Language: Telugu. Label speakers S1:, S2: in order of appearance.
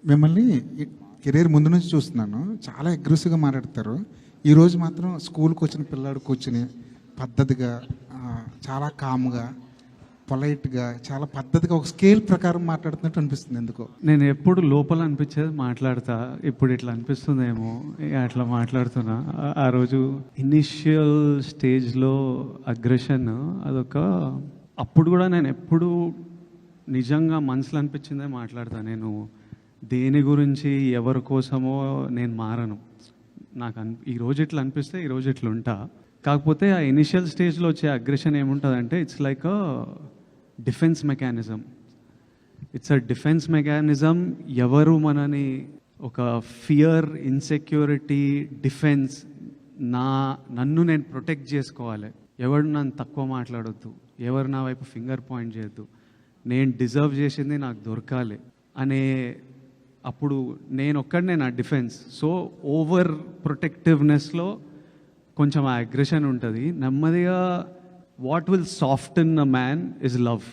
S1: మిమ్మల్ని కెరీర్ ముందు నుంచి చూస్తున్నాను. చాలా అగ్రెసివ్గా మాట్లాడతారు. ఈరోజు మాత్రం స్కూల్కి వచ్చిన పిల్లాడు కూర్చుని పద్ధతిగా, చాలా కామ్గా, పొలైట్గా, చాలా పద్ధతిగా ఒక స్కేల్ ప్రకారం మాట్లాడుతున్నట్టు అనిపిస్తుంది. ఎందుకో
S2: నేను ఎప్పుడు లోపల అనిపించేది మాట్లాడతా, ఇప్పుడు ఇట్లా అనిపిస్తుందేమో అట్లా మాట్లాడుతున్నా. ఆ రోజు ఇనిషియల్ స్టేజ్లో అగ్రెషన్ అదొక, అప్పుడు కూడా నేను ఎప్పుడు నిజంగా మనసులో అనిపించిందే మాట్లాడతా. నేను దేని గురించి ఎవరి కోసమో నేను మారను. నాకు ఈరోజు ఇట్లా అనిపిస్తే ఈరోజు ఇట్లా ఉంటా. కాకపోతే ఆ ఇనిషియల్ స్టేజ్లో వచ్చే అగ్రెషన్ ఏముంటుందంటే it's like a defence mechanism. It's a defence mechanism. ఎవరు మనని ఒక ఫియర్, ఇన్సెక్యూరిటీ, డిఫెన్స్, నన్ను నేను ప్రొటెక్ట్ చేసుకోవాలి. ఎవరు నన్ను తక్కువ మాట్లాడొద్దు, ఎవరు నా వైపు ఫింగర్ పాయింట్ చేయొద్దు, నేను డిజర్వ్ చేసింది నాకు దొరకాలి అనే, అప్పుడు నేను ఒక్కడనే నా డిఫెన్స్. సో ఓవర్ ప్రొటెక్టివ్నెస్లో కొంచెం ఆ అగ్రెషన్ ఉంటుంది. నెమ్మదిగా what will soften a man is love.